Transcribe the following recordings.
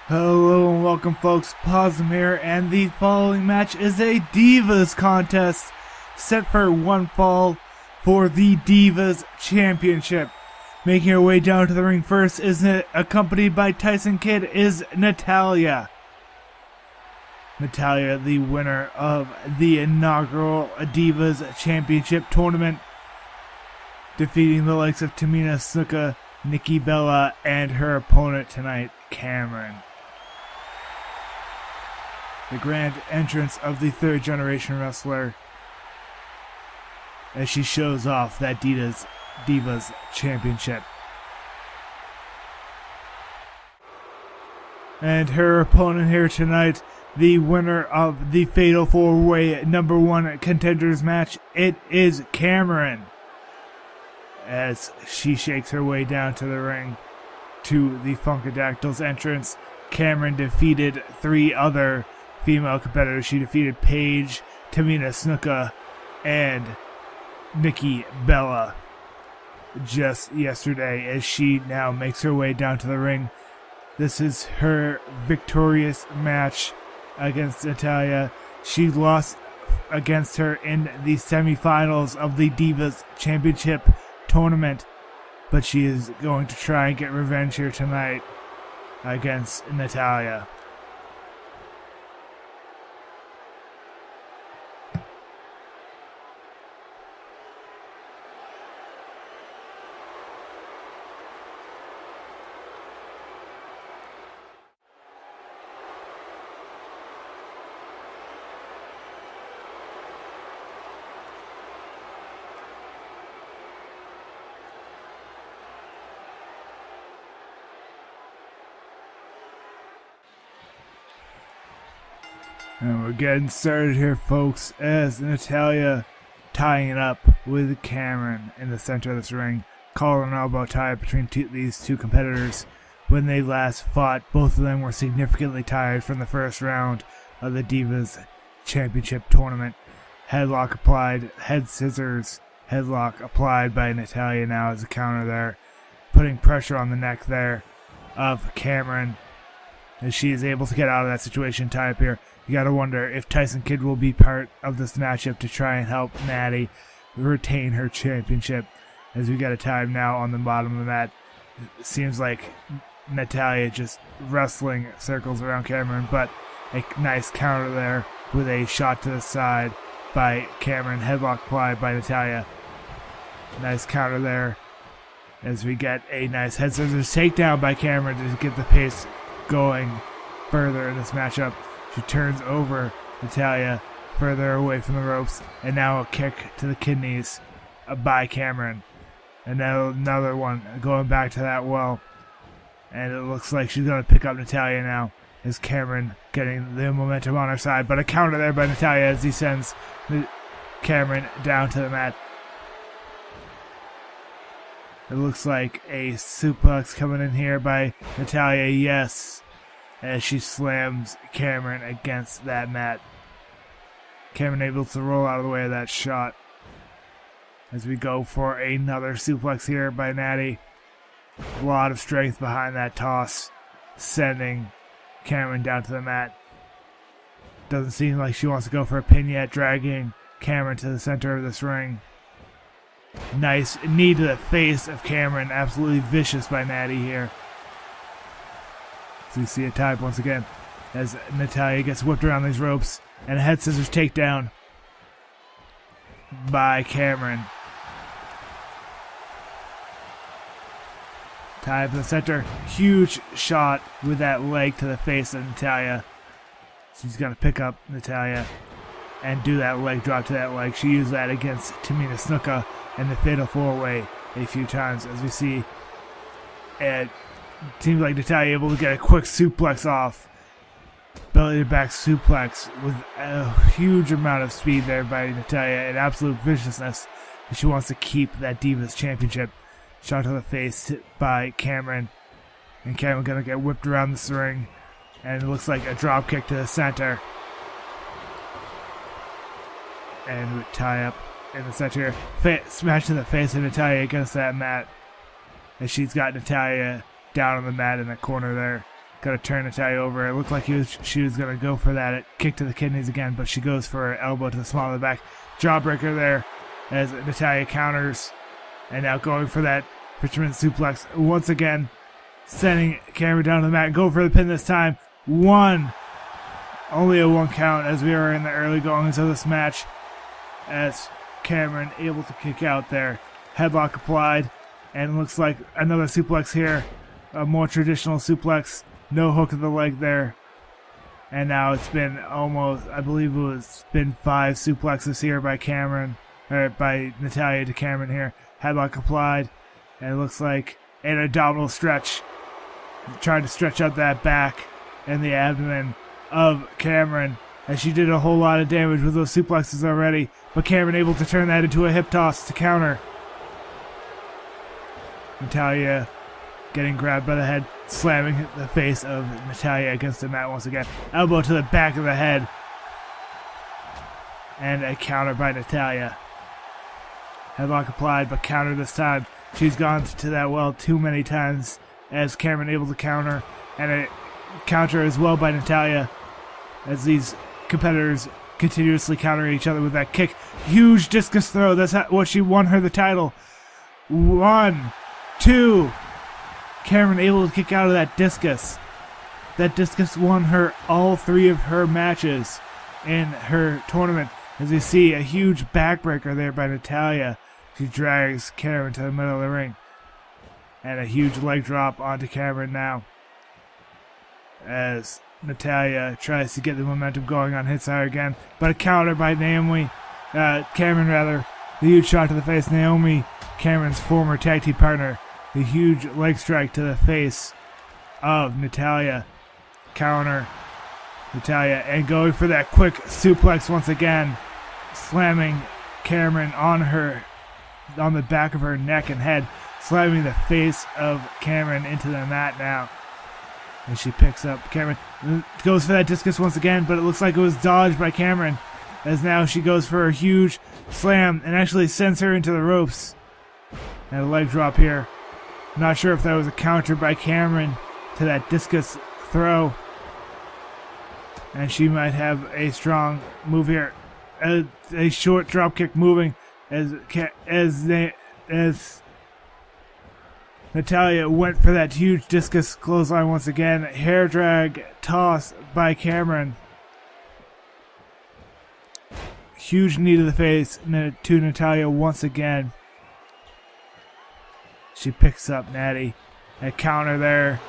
Hello and welcome folks, Pozzum here, and the following match is a Divas contest set for one fall for the Divas Championship. Making her way down to the ring first, accompanied by Tyson Kidd, is Natalya. Natalya, the winner of the inaugural Divas Championship tournament, defeating the likes of Tamina Snuka, Nikki Bella, and her opponent tonight, Cameron. The grand entrance of the third generation wrestler as she shows off that Divas Championship. And her opponent here tonight, the winner of the Fatal 4-Way #1 contenders match, it is Cameron. As she shakes her way down to the ring to the Funkadactyl's entrance, Cameron defeated 3 other female competitors. She defeated Paige, Tamina Snuka, and Nikki Bella just yesterday, as she now makes her way down to the ring. This is her victorious match against Natalya. She lost against her in the semifinals of the Divas Championship tournament, but she is going to try and get revenge here tonight against Natalya. And we're getting started here, folks, as Natalya tying it up with Cameron in the center of this ring. Collar and elbow tie between these two competitors. When they last fought, both of them were significantly tired from the first round of the Divas Championship tournament. Headlock applied, head scissors, headlock applied by Natalya now as a counter there, putting pressure on the neck there of Cameron as she is able to get out of that situation, tie up here. You gotta wonder if Tyson Kidd will be part of this matchup to try and help Natty retain her championship, as we got a time now on the bottom of the mat. It seems like Natalya just wrestling circles around Cameron, but a nice counter there with a shot to the side by Cameron, headlock applied by Natalya. Nice counter there as we get a nice head scissors takedown by Cameron to get the pace going further in this matchup. She turns over Natalya further away from the ropes, and now a kick to the kidneys by Cameron. And now another one going back to that well. And it looks like she's going to pick up Natalya now, as Cameron getting the momentum on her side. But a counter there by Natalya as he sends Cameron down to the mat. It looks like a suplex coming in here by Natalya, yes, as she slams Cameron against that mat. Cameron able to roll out of the way of that shot. As we go for another suplex here by Natty. A lot of strength behind that toss, sending Cameron down to the mat. Doesn't seem like she wants to go for a pin yet, dragging Cameron to the center of this ring. Nice knee to the face of Cameron, absolutely vicious by Natty here. So you see it tied once again as Natalya gets whipped around these ropes, and a head scissors takedown by Cameron. Tied up in the center, huge shot with that leg to the face of Natalya. She's going to pick up Natalya and do that leg drop to that leg. She used that against Tamina Snuka in the Fatal 4-Way a few times, as we see. And seems like Natalya able to get a quick suplex off. Belly to back suplex with a huge amount of speed there by Natalya and absolute viciousness. She wants to keep that Divas Championship. Shot to the face by Cameron. And Cameron gonna get whipped around this ring. And it looks like a drop kick to the center. And we tie up in the center here. Smash to the face of Natalya against that mat. As she's got Natalya down on the mat in the corner there. Gotta turn Natalya over. It looked like she was gonna go for that kick to the kidneys again, but she goes for her elbow to the small of the back. Jawbreaker there as Natalya counters. And now going for that fisherman suplex once again. Sending Cameron down to the mat. Go for the pin this time. Only a 1 count as we are in the early goings of this match. As Cameron able to kick out there. Headlock applied. And looks like another suplex here. A more traditional suplex. No hook of the leg there. And now it's been almost, I believe it's been 5 suplexes here by Cameron. Or by Natalya to Cameron here. Headlock applied. And it looks like an abdominal stretch. Trying to stretch out that back and the abdomen of Cameron. As she did a whole lot of damage with those suplexes already. But Cameron able to turn that into a hip toss to counter. Natalya getting grabbed by the head, slamming the face of Natalya against the mat once again. Elbow to the back of the head. And a counter by Natalya. Headlock applied, but counter this time. She's gone to that well too many times as Cameron able to counter. And a counter as well by Natalya as these competitors continuously countering each other with that kick. Huge discus throw. That's what she won her the title. 1, 2. Cameron able to kick out of that discus. That discus won her all 3 of her matches in her tournament. As you see, a huge backbreaker there by Natalya. She drags Cameron to the middle of the ring. And a huge leg drop onto Cameron now. As Natalya tries to get the momentum going on his side again. But a counter by Cameron rather. The huge shot to the face. Naomi, Cameron's former tag team partner. The huge leg strike to the face of Natalya. Counter. Natalya and going for that quick suplex once again. Slamming Cameron on the back of her neck and head. Slamming the face of Cameron into the mat now. And she picks up Cameron. Goes for that discus once again, but it looks like it was dodged by Cameron. As now she goes for a huge slam and actually sends her into the ropes. And a leg drop here. Not sure if that was a counter by Cameron to that discus throw. And she might have a strong move here. A short drop kick moving as Natalya went for that huge discus clothesline once again. Hair drag toss by Cameron. Huge knee to the face to Natalya once again. She picks up Natty. A counter there.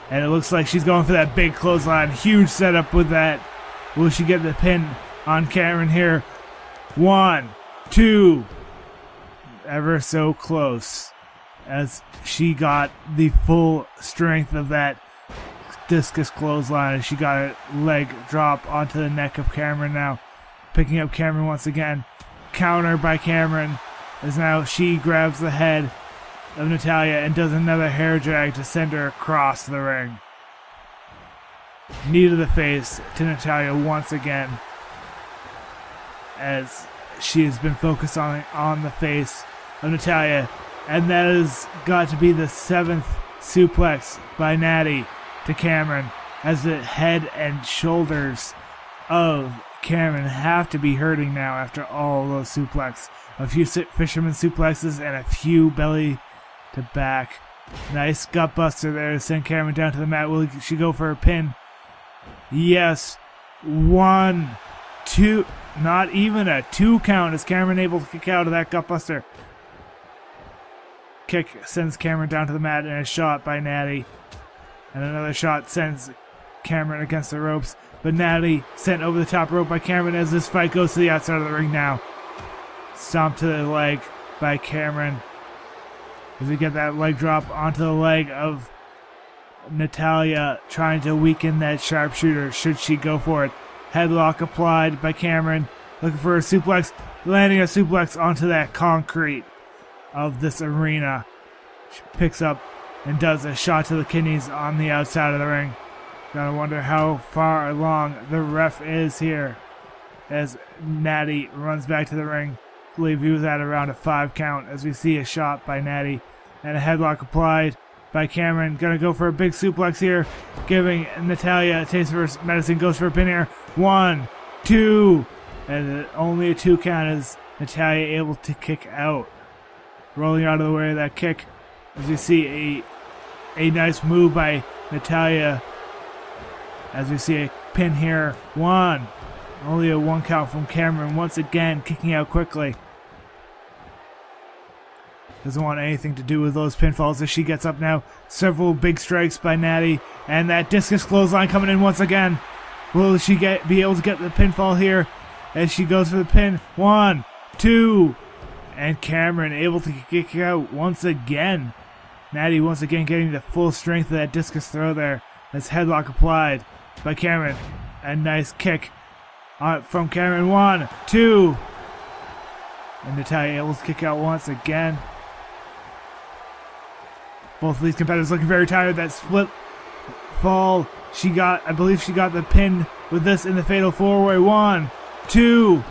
And it looks like she's going for that big clothesline. Huge setup with that. Will she get the pin on Cameron here? 1, 2. Ever so close. As she got the full strength of that discus clothesline. And she got a leg drop onto the neck of Cameron now. Picking up Cameron once again. Counter by Cameron. As now she grabs the head of Natalya and does another hair drag to send her across the ring. Knee to the face to Natalya once again. As she has been focused on the face of Natalya. And that has got to be the 7th suplex by Natty to Cameron. As the head and shoulders of Cameron have to be hurting now after all those suplex. A few fisherman suplexes and a few belly to back. Nice gut buster there to send Cameron down to the mat. Will she go for a pin? Yes. 1, 2. Not even a 2 count as Cameron able to kick out of that gut buster. Kick sends Cameron down to the mat and a shot by Natty. And another shot sends Cameron against the ropes. But Natty sent over the top rope by Cameron as this fight goes to the outside of the ring now. Stomp to the leg by Cameron. As we get that leg drop onto the leg of Natalya, trying to weaken that sharpshooter should she go for it. Headlock applied by Cameron, looking for a suplex, landing a suplex onto that concrete of this arena. She picks up and does a shot to the kidneys on the outside of the ring. Gotta wonder how far along the ref is here as Natty runs back to the ring. I believe he was at around a 5 count as we see a shot by Natty and a headlock applied. by Cameron. Gonna go for a big suplex here, giving Natalya a taste of her medicine. Goes for a pin here. 1, 2, and only a 2 count as Natalya able to kick out. Rolling out of the way of that kick, as you see a nice move by Natalya. As we see a pin here. 1. Only a 1 count from Cameron. Once again, kicking out quickly. Doesn't want anything to do with those pinfalls as she gets up now. Several big strikes by Natty. And that discus clothesline coming in once again. Will she be able to get the pinfall here as she goes for the pin? 1, 2. And Cameron able to kick out once again. Natty once again getting the full strength of that discus throw there. That's headlock applied by Cameron. A nice kick from Cameron. 1, 2. And Natalya able to kick out once again. Both of these competitors looking very tired. That split fall, I believe she got the pin with this in the fatal 4-way. 1, 2.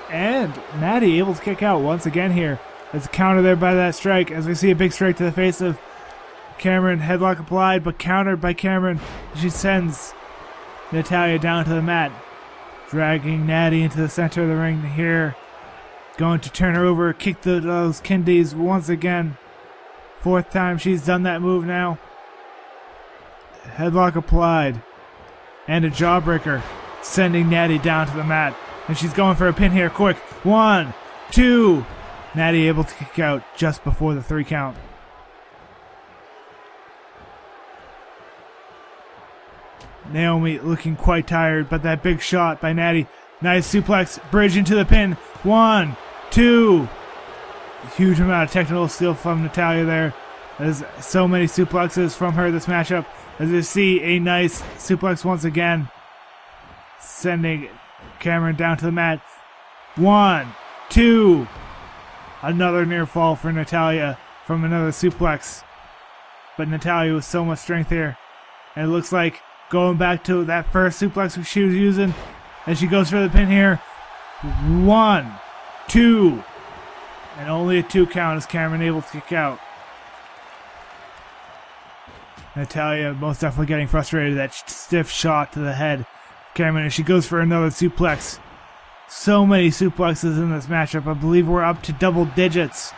And Natty able to kick out once again here. There's a counter there by that strike as we see a big strike to the face of Cameron. Headlock applied but countered by Cameron. She sends Natalya down to the mat, dragging Natty into the center of the ring here. Going to turn her over, kick those kidneys once again. 4th time she's done that move now. Headlock applied. And a jawbreaker, sending Natty down to the mat. And she's going for a pin here, quick. 1, 2. Natty able to kick out just before the 3 count. Naomi looking quite tired, but that big shot by Natty. Nice suplex, bridge into the pin. 1, 2. Huge amount of technical skill from Natalya there. There's so many suplexes from her this matchup. As you see a nice suplex once again, sending Cameron down to the mat. 1, 2. Another near fall for Natalya from another suplex. But Natalya with so much strength here. And it looks like going back to that first suplex she was using as she goes for the pin here. 1, 2. And only a 2 count as Cameron able to kick out. Natalya most definitely getting frustrated. That stiff shot to the head. Cameron, as she goes for another suplex. So many suplexes in this matchup. I believe we're up to double digits.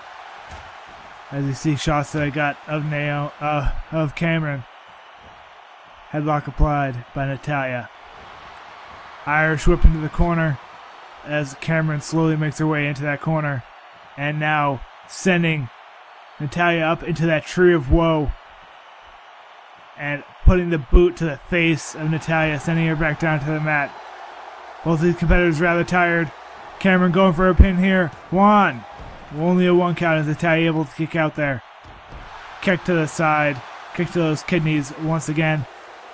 As you see shots that I got of Cameron. Headlock applied by Natalya. Irish whip into the corner as Cameron slowly makes her way into that corner. And now sending Natalya up into that tree of woe. And putting the boot to the face of Natalya, sending her back down to the mat. Both of these competitors rather tired. Cameron going for a pin here. 1. Only a 1 count as Natalya able to kick out there. Kick to the side. Kick to those kidneys once again.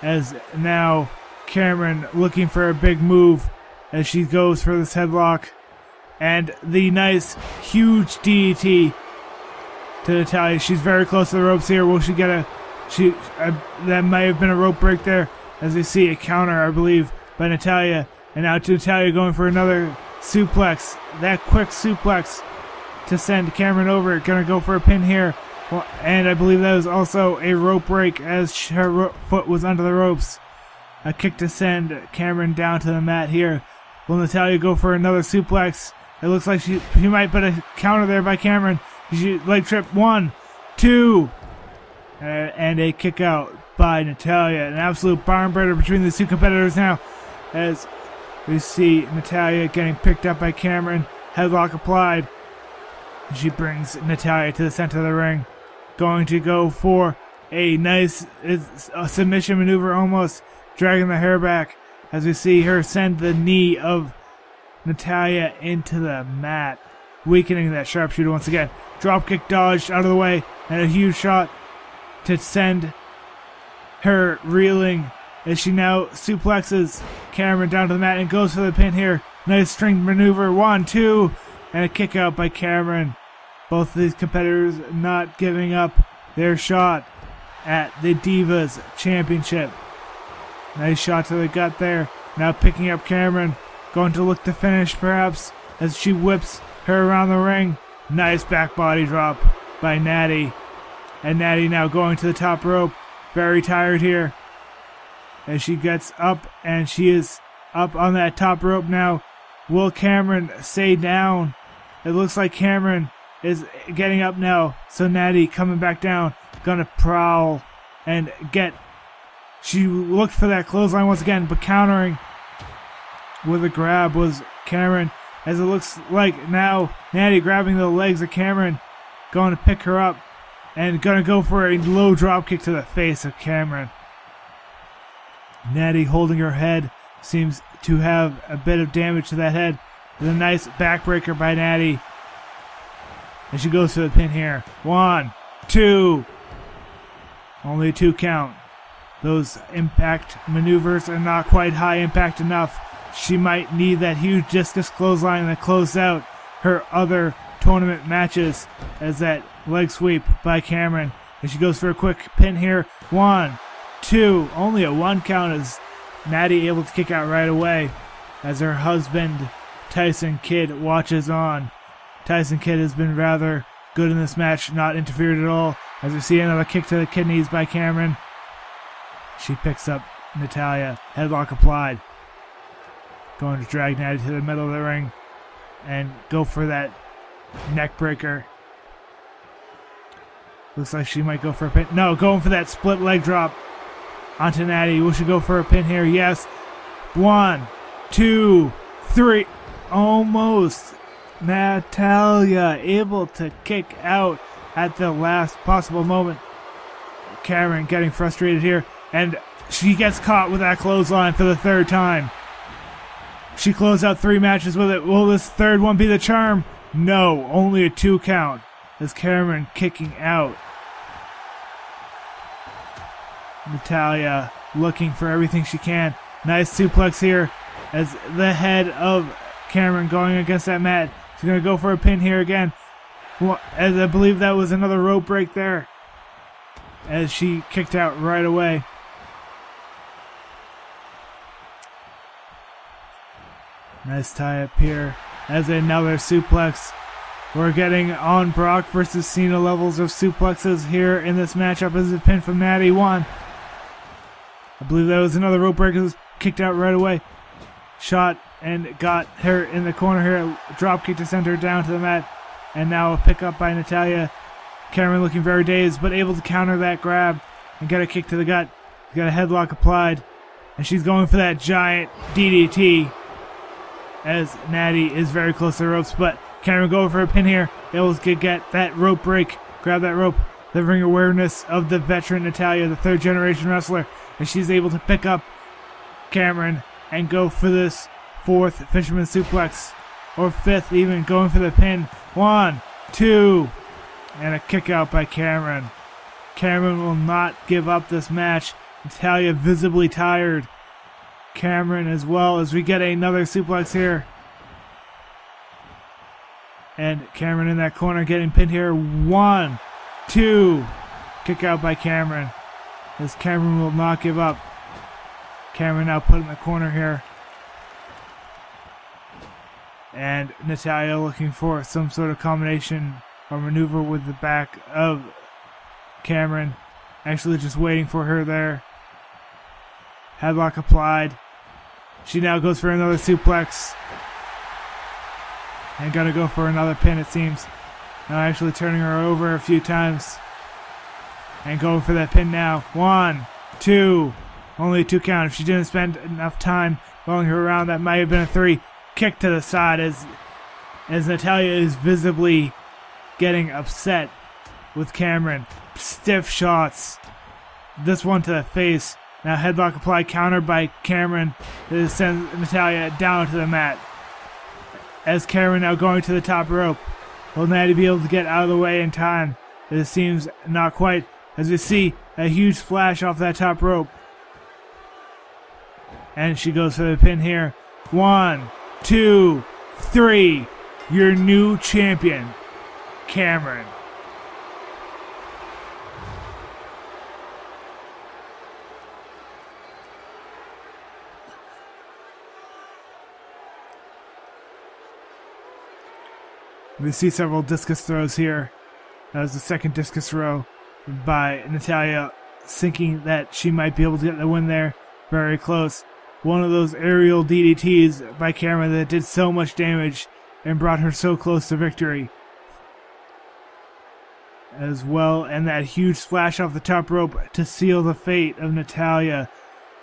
As now Cameron looking for a big move as she goes for this headlock. And the nice, huge DDT to Natalya. She's very close to the ropes here. Will she get a... that might have been a rope break there. As we see a counter, I believe, by Natalya. And now to Natalya going for another suplex. That quick suplex to send Cameron over. Gonna go for a pin here. Well, and I believe that was also a rope break as her foot was under the ropes. A kick to send Cameron down to the mat here. Will Natalya go for another suplex? It looks like she might put a counter there by Cameron. She leg trip. 1, 2. And a kick out by Natalya. An absolute barn burner between the two competitors now. As we see Natalya getting picked up by Cameron. Headlock applied. She brings Natalya to the center of the ring. Going to go for a nice submission maneuver, almost dragging the hair back. As we see her send the knee of Natalya into the mat. Weakening that sharpshooter once again. Dropkick dodged out of the way. And a huge shot to send her reeling as she now suplexes Cameron down to the mat and goes for the pin here. Nice string maneuver. 1, 2. And a kick out by Cameron. Both of these competitors not giving up their shot at the Divas Championship. Nice shot to the gut there. Now picking up Cameron. Going to look to finish perhaps as she whips her around the ring. Nice back body drop by Natty. And Natty now going to the top rope. Very tired here. As she gets up, and she is up on that top rope now. Will Cameron stay down? It looks like Cameron is getting up now. So Natty coming back down. Gonna prowl and get. She looked for that clothesline once again, but countering with a grab was Cameron. As it looks like now Natty grabbing the legs of Cameron. Going to pick her up. And gonna go for a low drop kick to the face of Cameron. Natty holding her head. Seems to have a bit of damage to that head. With a nice backbreaker by Natty. And she goes for the pin here. 1, 2. Only a 2 count. Those impact maneuvers are not quite high impact enough. She might need that huge discus clothesline to close out her other tournament matches. As that leg sweep by Cameron. And she goes for a quick pin here. 1, 2. Only a 1 count as Natty able to kick out right away. As her husband, Tyson Kidd, watches on. Tyson Kidd has been rather good in this match. Not interfered at all. As we see another kick to the kidneys by Cameron. She picks up Natalya. Headlock applied. Going to drag Natty to the middle of the ring. And go for that neck breaker. Looks like she might go for a pin. No, going for that split leg drop onto Natty. Will she go for a pin here? Yes. 1, 2, 3. Almost. Natalya able to kick out at the last possible moment. Cameron getting frustrated here. And she gets caught with that clothesline for the 3rd time. She closed out 3 matches with it. Will this 3rd one be the charm? No, only a 2 count. As Cameron kicking out. Natalya looking for everything she can. Nice suplex here as the head of Cameron going against that mat. She's going to go for a pin here again. As I believe that was another rope break there. As she kicked out right away. Nice tie up here. As another suplex. We're getting on Brock versus Cena levels of suplexes here in this matchup as a pin from Natty. 1. I believe that was another rope breaker that was kicked out right away. Shot and got her in the corner here. Drop kick to send her down to the mat. And now a pickup by Natalya. Cameron looking very dazed, but able to counter that grab and get a kick to the gut. Got a headlock applied. And she's going for that giant DDT. As Natty is very close to the ropes, but Cameron going for a pin here. Able to get that rope break. Grab that rope. Delivering awareness of the veteran Natalya, the 3rd generation wrestler. And she's able to pick up Cameron and go for this 4th fisherman suplex. Or 5th even, going for the pin. 1, 2. And a kick out by Cameron. Cameron will not give up this match. Natalya visibly tired. Cameron as well as we get another suplex here. And Cameron in that corner getting pinned here. 1, 2. Kick out by Cameron. As Cameron will not give up. Cameron now put in the corner here. And Natalya looking for some sort of combination or maneuver with the back of Cameron. Actually just waiting for her there. Headlock applied. She now goes for another suplex. And gonna go for another pin, it seems. Now actually turning her over a few times. And going for that pin now. 1, 2. Only a 2 count. If she didn't spend enough time rolling her around, that might have been a 3. Kick to the side as Natalya is visibly getting upset with Cameron. Stiff shots. This one to the face. Now headlock applied, countered by Cameron. This sends Natalya down to the mat. As Cameron now going to the top rope. Will Natty be able to get out of the way in time? It seems not quite. As we see a huge splash off that top rope. And she goes for the pin here. 1, 2, 3. Your new champion, Cameron. We see several discus throws here. That was the 2nd discus throw. by Natalya, thinking that she might be able to get the win there. Very close. One of those aerial DDTs by Cameron that did so much damage and brought her so close to victory. As well, and that huge splash off the top rope to seal the fate of Natalya.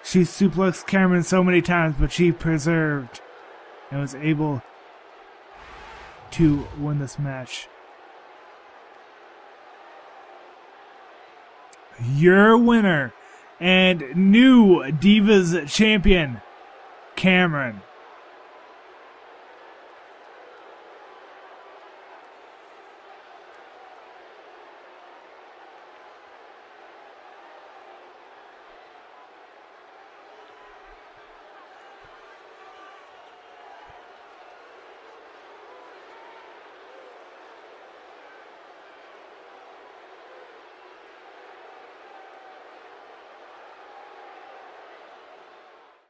She suplexed Cameron so many times, but she preserved and was able to win this match. Your winner and new Divas champion, Cameron.